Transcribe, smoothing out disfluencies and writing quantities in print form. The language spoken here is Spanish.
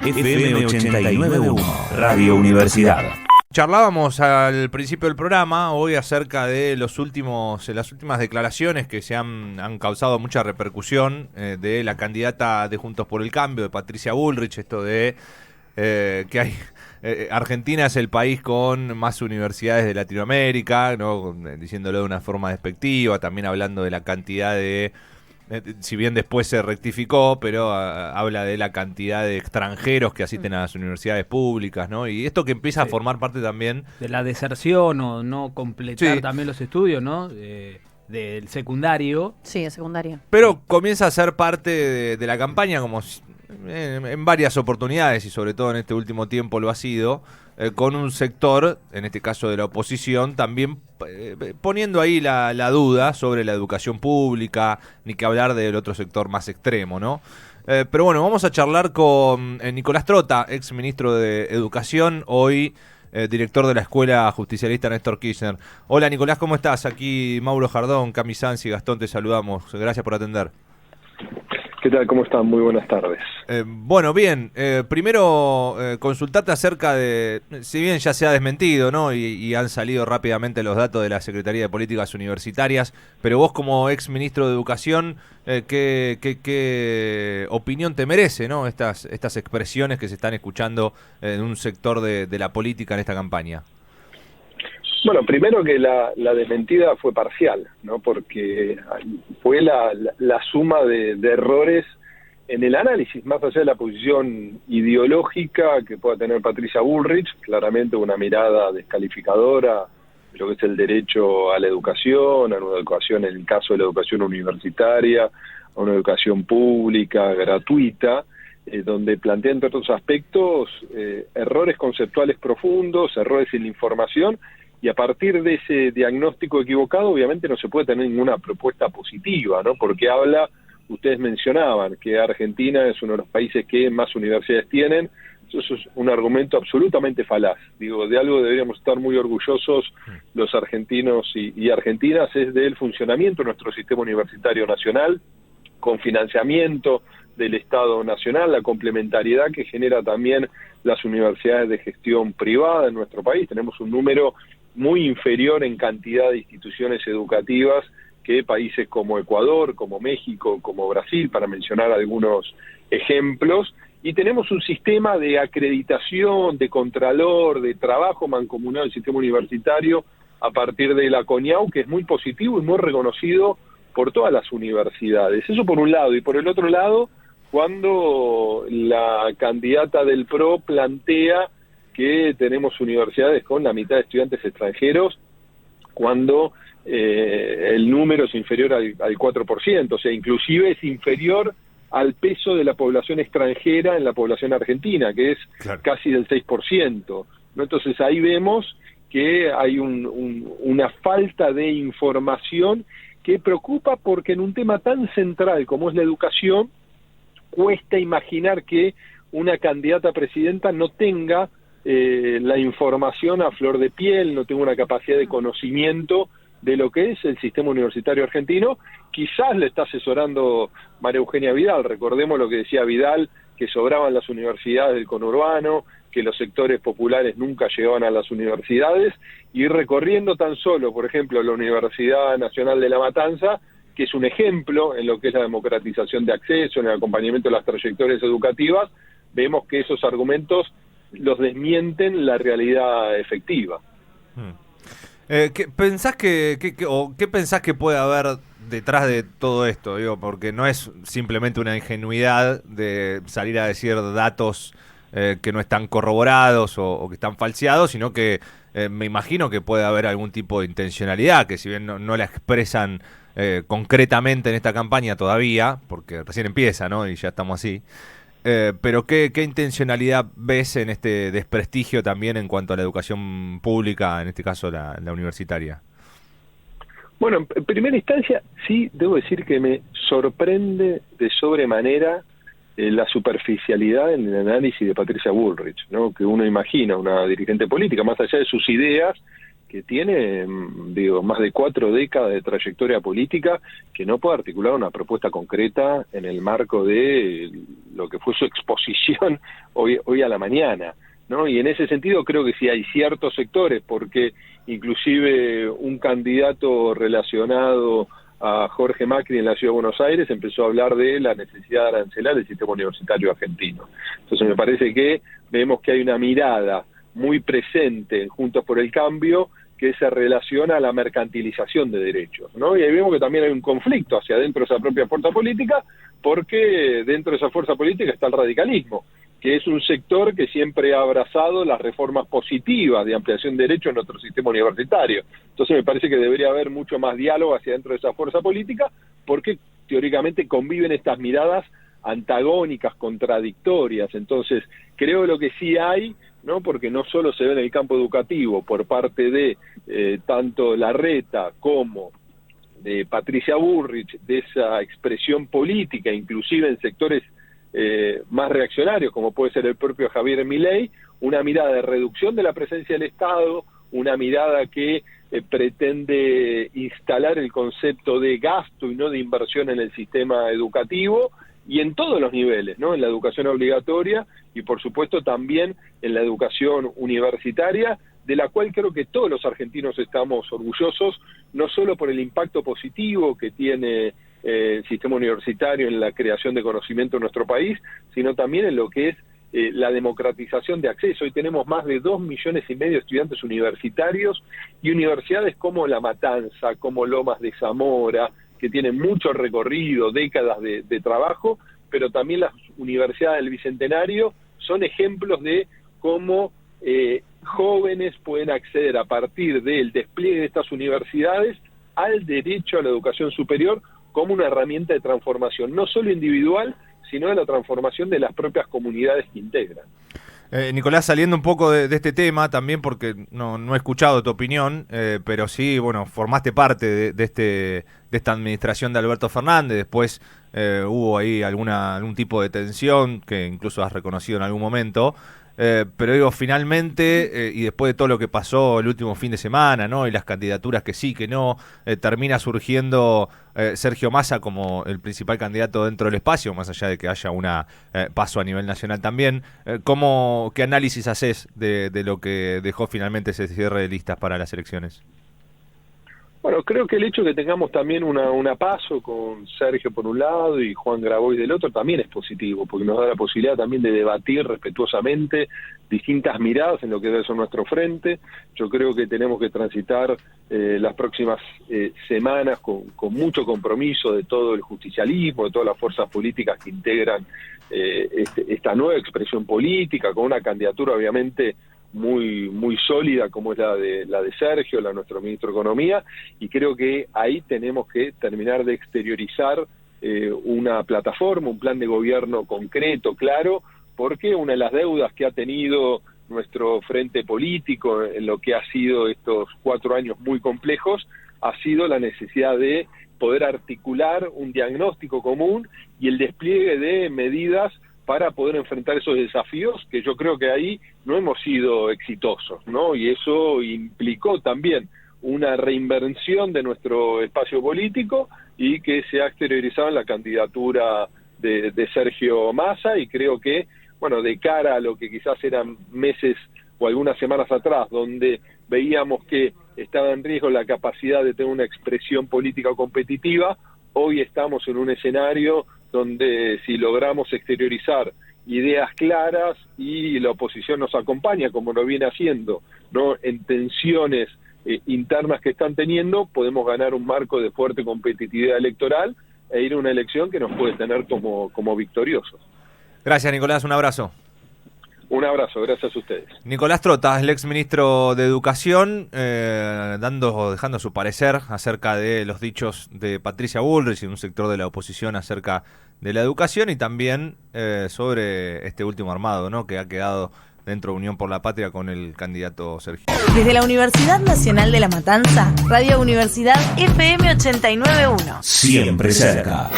FM 89.1, Radio Universidad. Charlábamos al principio del programa hoy acerca de las últimas declaraciones que han causado mucha repercusión de la candidata de Juntos por el Cambio, de Patricia Bullrich, esto de que hay Argentina es el país con más universidades de Latinoamérica, ¿no? Diciéndolo de una forma despectiva, también hablando de la cantidad de si bien después se rectificó, pero habla de la cantidad de extranjeros que asisten a las universidades públicas, ¿no? Y esto que empieza a formar parte también de la deserción o no completar también los estudios, ¿no? Del secundario. Sí, de secundaria. Pero comienza a ser parte de la campaña, como en varias oportunidades, y sobre todo en este último tiempo lo ha sido, con un sector, en este caso de la oposición, también poniendo ahí la duda sobre la educación pública, ni que hablar del otro sector más extremo, ¿no? Pero bueno, vamos a charlar con Nicolás Trota, ex ministro de Educación, hoy director de la Escuela Justicialista Néstor Kirchner. Hola Nicolás, ¿cómo estás? Aquí Mauro Jardón, Cami Sanz y Gastón, te saludamos. Gracias por atender. ¿Qué tal? ¿Cómo están? Muy buenas tardes. Bueno, bien. Primero, consultarte acerca de, si bien ya se ha desmentido, ¿no? Y han salido rápidamente los datos de la Secretaría de Políticas Universitarias, pero vos como ex ministro de Educación, ¿qué opinión te merece, ¿no? Estas expresiones que se están escuchando en un sector de la política en esta campaña. Bueno, primero que la desmentida fue parcial, ¿no? Porque fue la suma de errores en el análisis, más allá de la posición ideológica que pueda tener Patricia Bullrich, claramente una mirada descalificadora de lo que es el derecho a la educación, a una educación, en el caso de la educación universitaria, a una educación pública, gratuita, donde plantea, entre otros aspectos, errores conceptuales profundos, errores en la información. Y a partir de ese diagnóstico equivocado, obviamente no se puede tener ninguna propuesta positiva, ¿no? Porque ustedes mencionaban que Argentina es uno de los países que más universidades tienen. Eso es un argumento absolutamente falaz. Digo, de algo deberíamos estar muy orgullosos los argentinos y argentinas, es del funcionamiento de nuestro sistema universitario nacional, con financiamiento del Estado Nacional, la complementariedad que genera también las universidades de gestión privada en nuestro país. Tenemos un número muy inferior en cantidad de instituciones educativas que países como Ecuador, como México, como Brasil, para mencionar algunos ejemplos, y tenemos un sistema de acreditación, de contralor, de trabajo mancomunado del sistema universitario a partir de la CONIAU, que es muy positivo y muy reconocido por todas las universidades. Eso por un lado, y por el otro lado, cuando la candidata del PRO plantea que tenemos universidades con la mitad de estudiantes extranjeros, cuando el número es inferior al 4%, o sea, inclusive es inferior al peso de la población extranjera en la población argentina, que es casi del 6%, ¿no? Entonces ahí vemos que hay una falta de información que preocupa, porque en un tema tan central como es la educación, cuesta imaginar que una candidata a presidenta no tenga la información a flor de piel, no tenga una capacidad de conocimiento de lo que es el sistema universitario argentino. Quizás le está asesorando María Eugenia Vidal. Recordemos lo que decía Vidal, que sobraban las universidades del conurbano, que los sectores populares nunca llegaban a las universidades, y recorriendo tan solo, por ejemplo, la Universidad Nacional de La Matanza, que es un ejemplo en lo que es la democratización de acceso, en el acompañamiento de las trayectorias educativas, vemos que esos argumentos los desmienten la realidad efectiva. ¿Qué pensás qué pensás que puede haber detrás de todo esto? Digo, porque no es simplemente una ingenuidad de salir a decir datos que no están corroborados o que están falseados, sino que me imagino que puede haber algún tipo de intencionalidad, que si bien no la expresan concretamente en esta campaña todavía, porque recién empieza, ¿no? Y ya estamos así. Pero ¿qué intencionalidad ves en este desprestigio también en cuanto a la educación pública, en este caso la universitaria? Bueno, en primera instancia, sí, debo decir que me sorprende de sobremanera la superficialidad en el análisis de Patricia Bullrich, ¿no? Que uno imagina una dirigente política, más allá de sus ideas, que tiene, más de 4 décadas de trayectoria política, que no puede articular una propuesta concreta en el marco de lo que fue su exposición hoy a la mañana, ¿no? Y en ese sentido creo que sí hay ciertos sectores, porque inclusive un candidato relacionado a Jorge Macri en la Ciudad de Buenos Aires empezó a hablar de la necesidad de arancelar el sistema universitario argentino. Entonces me parece que vemos que hay una mirada muy presente en Juntos por el Cambio que se relaciona a la mercantilización de derechos, ¿no? Y ahí vemos que también hay un conflicto hacia adentro de esa propia fuerza política, porque dentro de esa fuerza política está el radicalismo, que es un sector que siempre ha abrazado las reformas positivas de ampliación de derechos en nuestro sistema universitario. Entonces me parece que debería haber mucho más diálogo hacia dentro de esa fuerza política, porque teóricamente conviven estas miradas antagónicas, contradictorias. Entonces creo lo que sí hay, ¿no? Porque no solo se ve en el campo educativo por parte de tanto Larreta como de Patricia Bullrich, de esa expresión política, inclusive en sectores más reaccionarios, como puede ser el propio Javier Milei, una mirada de reducción de la presencia del Estado, una mirada que pretende instalar el concepto de gasto y no de inversión en el sistema educativo, y en todos los niveles, ¿no? En la educación obligatoria y por supuesto también en la educación universitaria, de la cual creo que todos los argentinos estamos orgullosos, no solo por el impacto positivo que tiene el sistema universitario en la creación de conocimiento en nuestro país, sino también en lo que es la democratización de acceso. Hoy tenemos más de 2,5 millones de estudiantes universitarios y universidades como La Matanza, como Lomas de Zamora, que tienen mucho recorrido, décadas de trabajo, pero también las universidades del Bicentenario son ejemplos de cómo jóvenes pueden acceder a partir del despliegue de estas universidades al derecho a la educación superior como una herramienta de transformación, no solo individual, sino de la transformación de las propias comunidades que integran. Nicolás, saliendo un poco de este tema, también porque no he escuchado tu opinión, pero sí, bueno, formaste parte de esta administración de Alberto Fernández, después hubo ahí algún tipo de tensión que incluso has reconocido en algún momento, pero digo, finalmente, y después de todo lo que pasó el último fin de semana, ¿no? Y las candidaturas que sí, que no, termina surgiendo Sergio Massa como el principal candidato dentro del espacio, más allá de que haya una paso a nivel nacional también. ¿Qué análisis haces de lo que dejó finalmente ese cierre de listas para las elecciones? Bueno, creo que el hecho de que tengamos también una paso con Sergio por un lado y Juan Grabois del otro también es positivo, porque nos da la posibilidad también de debatir respetuosamente distintas miradas en lo que debe ser nuestro frente. Yo creo que tenemos que transitar las próximas semanas con mucho compromiso de todo el justicialismo, de todas las fuerzas políticas que integran esta nueva expresión política, con una candidatura obviamente muy sólida como es la de Sergio, nuestro ministro de Economía, y creo que ahí tenemos que terminar de exteriorizar una plataforma, un plan de gobierno concreto, claro, porque una de las deudas que ha tenido nuestro frente político en lo que ha sido estos 4 años muy complejos ha sido la necesidad de poder articular un diagnóstico común y el despliegue de medidas para poder enfrentar esos desafíos, que yo creo que ahí no hemos sido exitosos, ¿no? Y eso implicó también una reinvención de nuestro espacio político y que se ha exteriorizado en la candidatura de Sergio Massa, y creo que, bueno, de cara a lo que quizás eran meses o algunas semanas atrás, donde veíamos que estaba en riesgo la capacidad de tener una expresión política competitiva, hoy estamos en un escenario donde si logramos exteriorizar ideas claras y la oposición nos acompaña, como lo viene haciendo, ¿no? En tensiones internas que están teniendo, podemos ganar un marco de fuerte competitividad electoral e ir a una elección que nos puede tener como victoriosos. Gracias, Nicolás, un abrazo. Un abrazo, gracias a ustedes. Nicolás Trota, el exministro de Educación, dejando su parecer acerca de los dichos de Patricia Bullrich y un sector de la oposición acerca de la educación, y también sobre este último armado, ¿no?, que ha quedado dentro de Unión por la Patria con el candidato Sergio. Desde la Universidad Nacional de La Matanza, Radio Universidad FM 89.1. Siempre cerca.